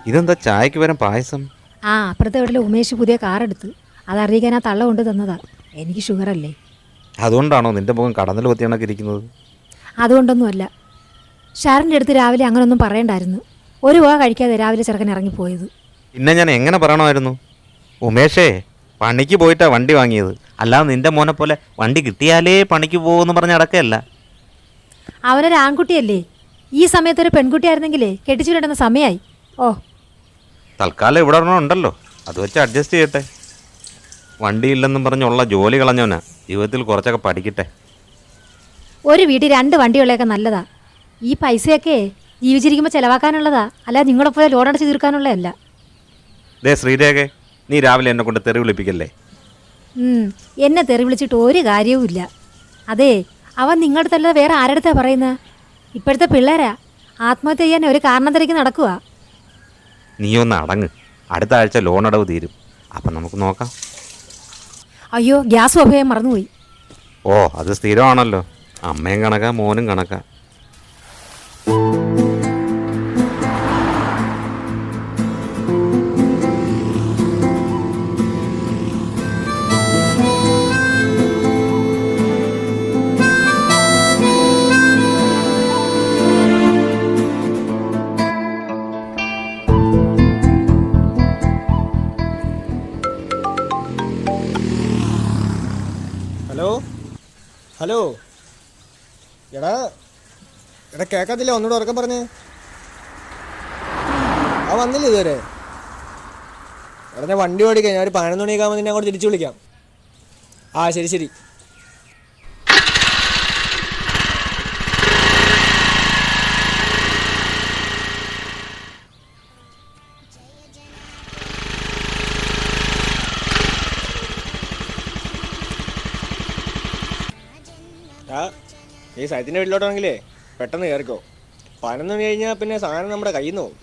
ഇതെന്താ ചായക്ക് വരാൻ പായസം? അപ്പുറത്തെ വീട്ടിൽ ഉമേഷ് പുതിയ കാറെടുത്ത് അതറിയിക്കാൻ ആ തള്ള കൊണ്ട് തന്നതാ. എനിക്ക് ഷുഗറല്ലേ. അതുകൊണ്ടാണോ നിന്റെ മുഖം കടന്നൽ പൊത്തി കണക്ക് ഇരിക്കുന്നത്? അതുകൊണ്ടൊന്നുമല്ല. ഷാറിൻ്റെ അടുത്ത് രാവിലെ അങ്ങനൊന്നും പറയണ്ടായിരുന്നു. ഒരു വക കഴിക്കാതെ രാവിലെ ചെറുക്കൻ ഇറങ്ങിപ്പോയത്. പിന്നെ ഞാൻ എങ്ങനെ പറയണമായിരുന്നു? ഉമേഷേ പണിക്ക് പോയിട്ടാ വണ്ടി വാങ്ങിയത്, അല്ലാതെ നിന്റെ മോനെ പോലെ വണ്ടി കിട്ടിയാലേ പണിക്ക് പോകുമെന്ന് പറഞ്ഞ അടക്കമല്ല. അവനൊരു ആൺകുട്ടിയല്ലേ. ഈ സമയത്തൊരു പെൺകുട്ടിയായിരുന്നെങ്കിലേ കെട്ടിച്ചു വിടേണ്ടുന്ന സമയമായി. തൽക്കാലം ഇവിടെ ഒരെണ്ണം ഉണ്ടല്ലോ, അത് വെച്ച് അഡ്ജസ്റ്റ് ചെയ്യട്ടെ. വണ്ടിയില്ലെന്നും പറഞ്ഞുള്ള ജോലി കളഞ്ഞവനാ, ജീവിതത്തിൽ കുറച്ചൊക്കെ പഠിക്കട്ടെ. ഒരു വീട്ടിൽ 2 വണ്ടിയുള്ളതൊക്കെ നല്ലതാ. ഈ പൈസയൊക്കെ ജീവിച്ചിരിക്കുമ്പോൾ ചിലവാക്കാനുള്ളതാ, അല്ലാതെ നിങ്ങളെപ്പോലെ ലോണടച്ച് തീർക്കാനുള്ളതല്ല. ദേ ശ്രീരേഖേ, നീ രാവിലെ എന്നെ കൊണ്ട് തെറി വിളിപ്പിക്കല്ലേ. എന്നെ തെറി വിളിച്ചിട്ട് ഒരു കാര്യവുമില്ല. അതെ, അവൻ നിങ്ങളുടെ അടുത്തല്ലാതെ വേറെ ആരുടെ അടുത്താ പറയുന്നത്? ഇപ്പോഴത്തെ പിള്ളേരാ ആത്മഹത്യ ചെയ്യാൻ ഒരു കാരണം തിരക്കി നടക്കുക. നീ ഒന്ന് അടങ്ങ്, അടുത്ത ആഴ്ച ലോൺ അടവ് തീരും, അപ്പം നമുക്ക് നോക്കാം. അയ്യോ, ഗ്യാസ് ഉപയോഗം മറന്നുപോയി. അത് സ്ഥിരമാണല്ലോ, അമ്മയും കണക്കാ മോനും കണക്കാ. ഹലോ എടാ കേൾക്കത്തില്ല, ഒന്നുകൂടെ ഉറക്കം പറഞ്ഞേ. വന്നില്ല ഇതുവരെ? എടാ ഞാൻ വണ്ടി ഓടിക്കാം, ഞാൻ ഒരു 11 മണിയൊക്കെ നിന്നെ അങ്ങോട്ട് തിരിച്ചു വിളിക്കാം. ശരി ശരി. ഈ സൈറ്റിൻ്റെ വീട്ടിലോട്ടാണെങ്കിലേ പെട്ടെന്ന് കയറിക്കോ. 11 മണി കഴിഞ്ഞാൽ പിന്നെ സാധനം നമ്മുടെ കയ്യിൽ നിന്ന് പോകും.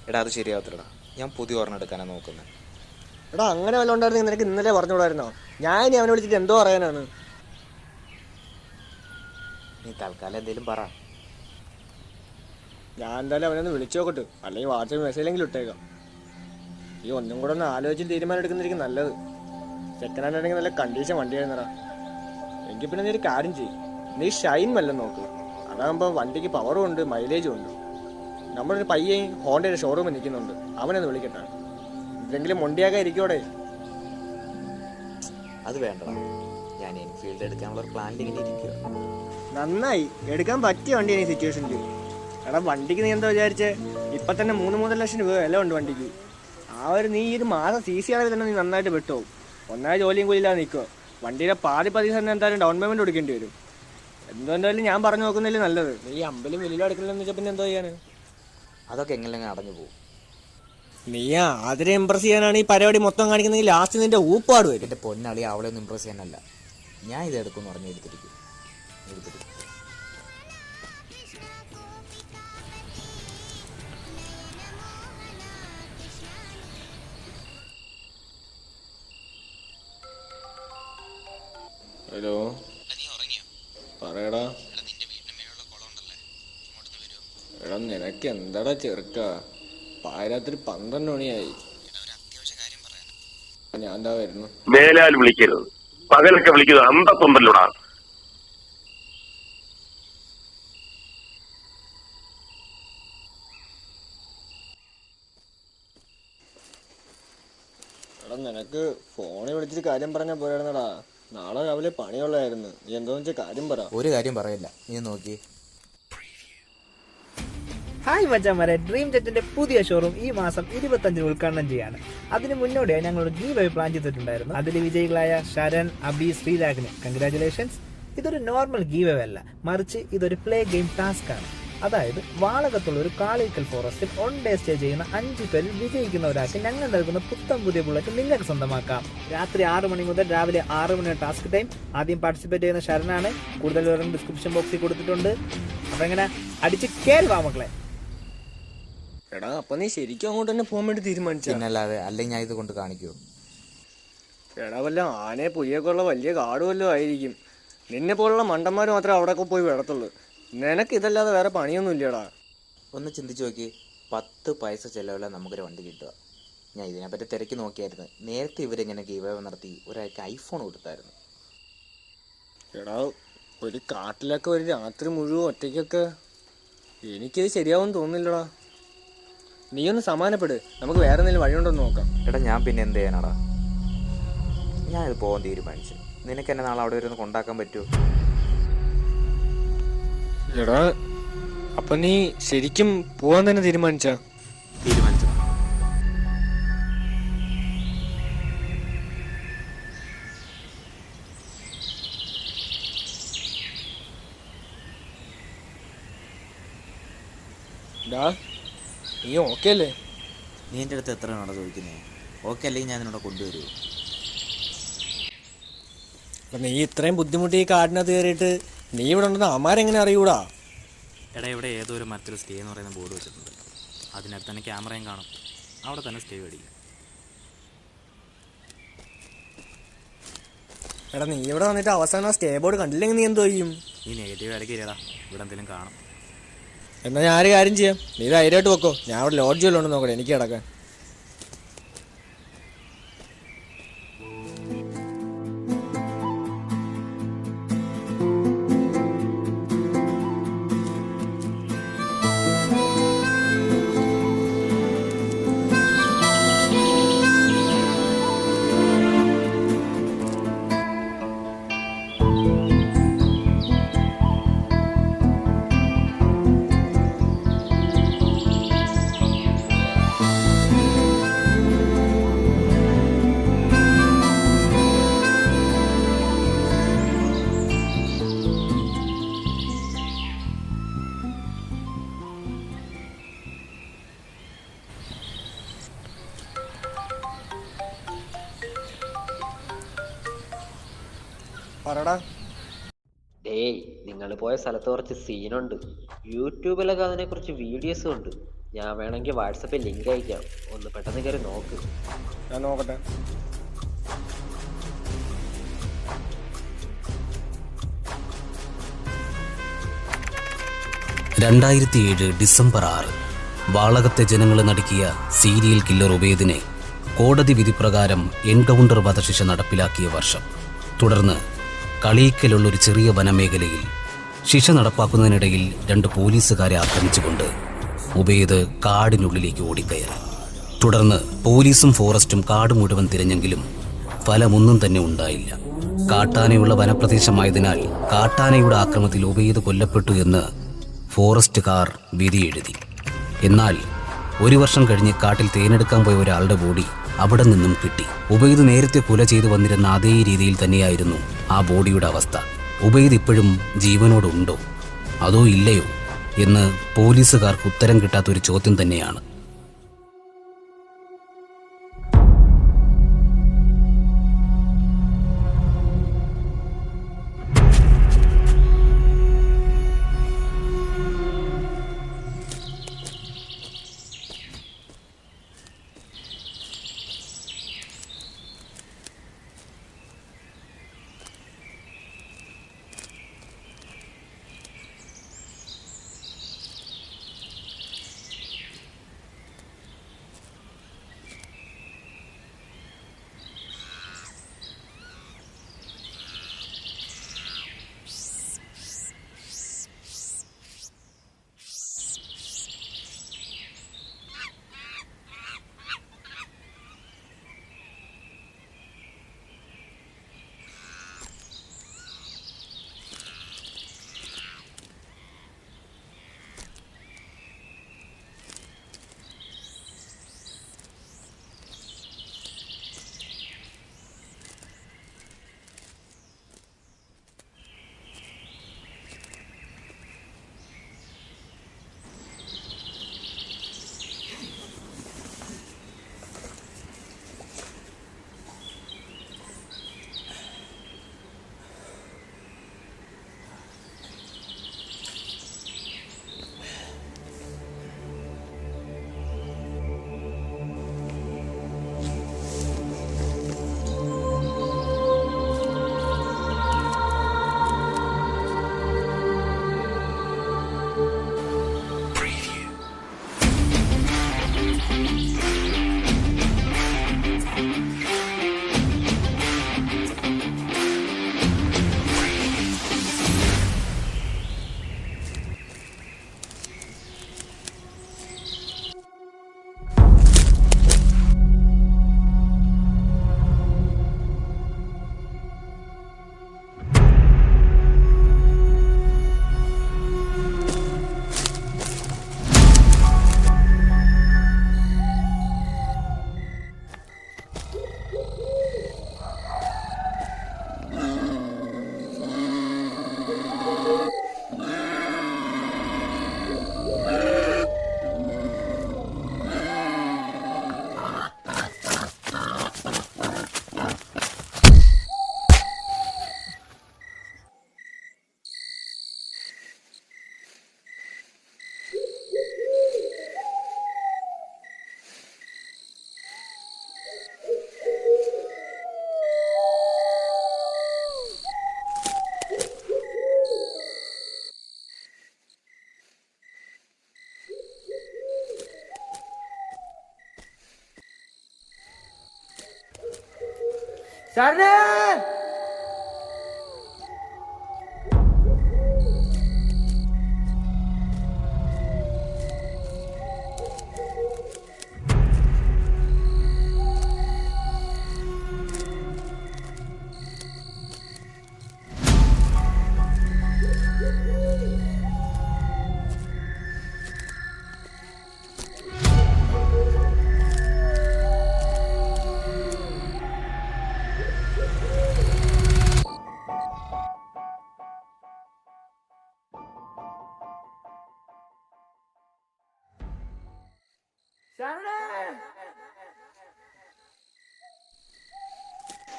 എടാ അത് ശരിയാവത്തില്ലടാ, ഞാൻ പുതിയ ഓർമ്മ എടുക്കാനാണ് നോക്കുന്നത്. എടാ അങ്ങനെ വല്ല ഉണ്ടായിരുന്നെങ്കിൽ നിനക്ക് ഇന്നലെ പറഞ്ഞുകൂടായിരുന്നോ? ഞാൻ ഇനി അവനെ വിളിച്ചിട്ട് എന്തോ പറയാനാണ്? നീ തൽക്കാലം എന്തെങ്കിലും പറ. ഞാൻ എന്തായാലും അവനൊന്ന് വിളിച്ചു നോക്കട്ടെ, അല്ലെങ്കിൽ വാട്സാപ്പ് മെസ്സേജെങ്കിലും ഇട്ടേക്കാം. ഈ ഒന്നും കൂടെ ഒന്ന് ആലോചിച്ച് തീരുമാനം എടുക്കുന്നതായിരിക്കും നല്ലത്. സെക്കൻഡ് ഹാൻഡ് ആണെങ്കിൽ നല്ല കണ്ടീഷൻ വണ്ടി ആയിരുന്നടാ. എങ്കിൽ പിന്നെ നീ ഒരു കാര്യം ചെയ്യും, നീ ഷൈൻ വല്ലതും നോക്ക്. അതാകുമ്പോൾ വണ്ടിക്ക് പവറും ഉണ്ട്, മൈലേജും ഉണ്ട്. നമ്മളൊരു പയ്യൻ ഹോണ്ടയുടെ ഷോറൂമിൽ നിൽക്കുന്നുണ്ട്, അവനൊന്ന് വിളിക്കട്ടെ. ഇതെങ്കിലും മൊണ്ടിയാക്കാൻ ഇരിക്കോടെ. അത് വേണ്ടടാ, ഞാൻ എൻഫീൽഡ് എടുക്കാനുള്ള പ്ലാനിൽ ഇങ്ങനെ ഇരിക്കുക. നന്നായി, എടുക്കാൻ പറ്റിയ വണ്ടിയാണ് ഈ സിറ്റുവേഷനിൽ. എടാ വണ്ടിക്ക് നീ എന്താ വിചാരിച്ചേ? ഇപ്പം തന്നെ 3-3 ലക്ഷം രൂപ വില ഉണ്ട് വണ്ടിക്ക്. നീ ഈ ഒരു മാസം CC അളവിൽ തന്നെ നീ നന്നായിട്ട് പെട്ടുപോകും. ഒന്നായ ജോലിയും കൂലിയില്ലാതെ നിൽക്കുക. വണ്ടിയുടെ പാതി തന്നെ എന്തായാലും ഡൗൺ പേയ്മെൻറ്റ് കൊടുക്കേണ്ടി വരും. എന്തുകൊണ്ടായാലും ഞാൻ പറഞ്ഞു നോക്കുന്നില്ലേ നല്ലത്. നീ അമ്പലും വലിയ എടുക്കണമെന്ന് വെച്ചാൽ പിന്നെ എന്തോ ചെയ്യാൻ? അതൊക്കെ എങ്ങനെ അടഞ്ഞു പോകും. നീ അതിനെ ഇമ്പ്രസ് ചെയ്യാനാണ് ഈ പരിപാടി മൊത്തം കാണിക്കുന്നെങ്കിൽ ലാസ്റ്റ് നിന്റെ ഊപ്പാട് വരും. എൻ്റെ പൊന്നളി അവളെ ഒന്നും ഇമ്പ്രസ് ചെയ്യാനല്ല, ഞാൻ ഇത് എടുക്കുമെന്ന് പറഞ്ഞ് എടുത്തിരിക്കും. ഹലോ, പറയടാ. എടാ നിനക്ക് എന്താടാ ചെറുക്ക, പാരാത്രി 12 മണിയായി. ഞാൻ എന്താ വരുന്നു? മേലാൽ വിളിക്കരുത്, പകലൊക്കെ വിളിക്കുന്നത് അമ്പത്തൊമ്പതിലൂടാ. എടാ നിനക്ക് ഫോണിൽ വിളിച്ചിട്ട് കാര്യം പറഞ്ഞാൽ പോരായിരുന്നടാ. നാളെ രാവിലെ പണിയുള്ളായിരുന്നു. നീ എന്താന്ന് വെച്ചാൽ കാര്യം പറ. ഒരു കാര്യം പറയില്ല, നീ നോക്കി. ഹായ് മച്ചാമാരെ, ഡ്രീം ജെറ്റിന്റെ പുതിയ ഷോറൂം ഈ മാസം 25 ഉദ്ഘാടനം ചെയ്യാണ്. അതിന് മുന്നോടിയായി ഞങ്ങൾ ഒരു ഗീവ് അവേ പ്ലാൻ ചെയ്തിട്ടുണ്ടായിരുന്നു. അതിൽ വിജയികളായ ശരൺ, അബി, ശ്രീരാഗിന് കൺഗ്രാറ്റുലേഷൻസ്. ഇതൊരു നോർമൽ ഗീവ് അവേ അല്ല, മറിച്ച് ഇതൊരു പ്ലേ ഗെയിം ടാസ്ക് ആണ്. അതായത് വാളകത്തുള്ള ഒരു കാളിക്കൽ ഫോറസ്റ്റിൽ 1 ഡേ സ്റ്റേ ചെയ്യുന്ന 5 പേരിൽ വിജയിക്കുന്ന ഒരാൾക്ക് ഞങ്ങൾ നൽകുന്ന പുത്തൻ പുതിയ ബുള്ളറ്റ് നിങ്ങൾക്ക് സ്വന്തമാക്കാം. രാത്രി 6 മണി മുതൽ രാവിലെ 6 മണി ടാസ്ക് ടൈം. ആദ്യം പാർട്ടിസിപ്പേറ്റ് ചെയ്യുന്ന ശരണാണ്. കൂടുതൽ വിവരം ഡിസ്ക്രിപ്ഷൻ ബോക്സിൽ കൊടുത്തിട്ടുണ്ട്. അപ്പൊ എങ്ങനെ അടിച്ച് കേൾവാ മക്കളെ. എടാ അപ്പൊ നീ ശരിക്കും അങ്ങോട്ട് തന്നെ പോകാൻ വേണ്ടി തീരുമാനിച്ചു? പിന്നല്ലാതെ, അല്ലെങ്കിൽ ഞാൻ ഇത് കൊണ്ട് കാണിക്കുമോ? എടാ വല്ല ആനയെ പുലിയൊക്കെ ഉള്ള വലിയ കാട് വല്ലതും ആയിരിക്കും. നിന്നെ പോലുള്ള മണ്ടന്മാർ മാത്രമേ അവിടെയൊക്കെ പോയി വിടത്തുള്ളൂ. നിനക്ക് ഇതല്ലാതെ വേറെ പണിയൊന്നും ഇല്ലടാ. ഒന്ന് ചിന്തിച്ച് നോക്കി, 10 പൈസ ചിലവില്ല നമുക്കൊരു വണ്ടി കിട്ടുക. ഞാൻ ഇതിനെപ്പറ്റി തിരക്കി നോക്കിയായിരുന്നു. നേരത്തെ ഇവരിങ്ങനെ ഗീവ് അവേ നടത്തി ഒരാൾക്ക് ഐഫോൺ കൊടുത്തായിരുന്നു. എടാ, ഒരു കാട്ടിലൊക്കെ ഒരു രാത്രി മുഴുവൻ ഒറ്റയ്ക്കൊക്കെ എനിക്കിത് ശരിയാവും തോന്നുന്നില്ലടാ. നീ ഒന്ന് സമാനപ്പെട്, നമുക്ക് വേറെ എന്തെങ്കിലും വഴിയുണ്ടോ എന്ന് നോക്കാം. എടാ ഞാൻ പിന്നെ എന്ത് ചെയ്യാനാടാ? ഞാനിത് പോകാൻ തീരുമാനിച്ചു. നിനക്ക് എന്നെ നാളെ അവിടെ വരുന്ന കൊണ്ടാക്കാൻ പറ്റുമോ? എടാ, അപ്പൊ നീ ശരിക്കും പോവാൻ തന്നെ തീരുമാനിച്ചാ? തീരുമാനിച്ചു. ഡാ, നീ ഓക്കെ അല്ലേ? നീ എൻ്റെ അടുത്ത് എത്ര വേണോ ചോദിക്കുന്നത്? ഓക്കെ അല്ലെങ്കിൽ ഞാൻ നിന്നോട് കൊണ്ടുവരുമോ? നീ ഇത്രയും ബുദ്ധിമുട്ടി ഈ കാടിനകത്ത് കയറിയിട്ട് നീ ഇവിടെ ഉണ്ടെന്ന് അമാരെങ്ങനെ അറിയൂടാ? എടാ, ഇവിടെ ഏതോ ഒരു മരത്തിൽ സ്റ്റേ എന്ന് പറയുന്ന ബോർഡ് വെച്ചിട്ടുണ്ട്. അതിനടുത്ത് തന്നെ ക്യാമറയും കാണും. അവിടെ തന്നെ സ്റ്റേ മേടിക്കും. എടാ, നീ ഇവിടെ വന്നിട്ട് അവസാനം സ്റ്റേ ബോർഡ് കണ്ടില്ലെങ്കിൽ നീ എന്തോ ചെയ്യും? ഈ നെഗറ്റീവ് ഇടയ്ക്ക് ഇരിയടാ, ഇവിടെ എന്തെങ്കിലും കാണും. എന്നാ ഞാൻ ഒരു കാര്യം ചെയ്യാം, നീ ധൈര്യമായിട്ട് വെക്കോ. ഞാൻ അവിടെ ലോഡ്ജ് വല്ലതും ഉണ്ടെന്ന് നോക്കട്ടെ, എനിക്ക് കിടക്കാൻ. പറടാ. ഡേയ്, നിങ്ങൾ പോയ സ്ഥലത്ത് കുറച്ച് സീനുണ്ട്. യൂട്യൂബിലൊക്കെ അതിനെക്കുറിച്ച് വീഡിയോസും ഉണ്ട്. ഞാൻ വേണമെങ്കിൽ വാട്സപ്പിൽ ലിങ്ക് അയക്കാം, ഒന്ന് പെട്ടെന്ന് കയറി നോക്ക്. ഞാൻ നോക്കട്ടെ. ഡിസംബർ 6 വാളകത്തെ ജനങ്ങളെ നടുക്കിയ സീരിയൽ കില്ലർ ഉബൈദിനെ കോടതി വിധിപ്രകാരം എൻകൗണ്ടർ വധശിക്ഷ നടപ്പിലാക്കിയ വർഷം. തുടർന്ന് കളീക്കലുള്ള ഒരു ചെറിയ വനമേഖലയിൽ ശിക്ഷ നടപ്പാക്കുന്നതിനിടയിൽ 2 പോലീസുകാരെ ആക്രമിച്ചുകൊണ്ട് ഉബൈദ് കാടിനുള്ളിലേക്ക് ഓടിക്കയറി. തുടർന്ന് പോലീസും ഫോറസ്റ്റും കാട് മുഴുവൻ തിരഞ്ഞെങ്കിലും ഫലമൊന്നും തന്നെ ഉണ്ടായില്ല. കാട്ടാനയുള്ള വനപ്രദേശമായതിനാൽ കാട്ടാനയുടെ ആക്രമണത്തിൽ ഉബൈദ് കൊല്ലപ്പെട്ടു എന്ന് ഫോറസ്റ്റുകാർ വിധിയെഴുതി. എന്നാൽ 1 വർഷം കഴിഞ്ഞ് കാട്ടിൽ തേനെടുക്കാൻ പോയ ഒരാളുടെ ബോഡി അവിടെ നിന്നും കിട്ടി. ഉബൈദ് നേരത്തെ കൊല ചെയ്തു വന്നിരുന്ന അതേ രീതിയിൽ തന്നെയായിരുന്നു ആ ബോഡിയുടെ അവസ്ഥ. ഉബൈദ് ഇപ്പോഴും ജീവനോടുണ്ടോ അതോ ഇല്ലയോ എന്ന് പോലീസുകാർക്ക് ഉത്തരം കിട്ടാത്തൊരു ചോദ്യം തന്നെയാണ്.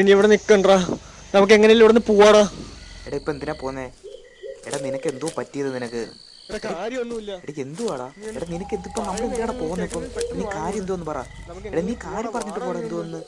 ഇനി ഇവിടെ നിക്കണ്ടാ, നമുക്ക് എങ്ങനെയല്ലേ ഇവിടെ നിന്ന് പോവാടാ. എടാ ഇപ്പൊ എന്തിനാ പോന്നേ? എടാ നിനക്ക് എന്തോ പറ്റിയത് നിനക്ക്? കാര്യമൊന്നുമില്ല. എടാ എന്തുവാടാ? എടാ നിനക്ക് എന്തിപ്പോ നമ്മൾ എന്തിനാണ് പോകുന്നത്? ഇപ്പം നീ കാര്യം എന്തോന്ന് പറ. എടാ നീ കാര്യം പറഞ്ഞിട്ട് പോടാ എന്തോന്ന്.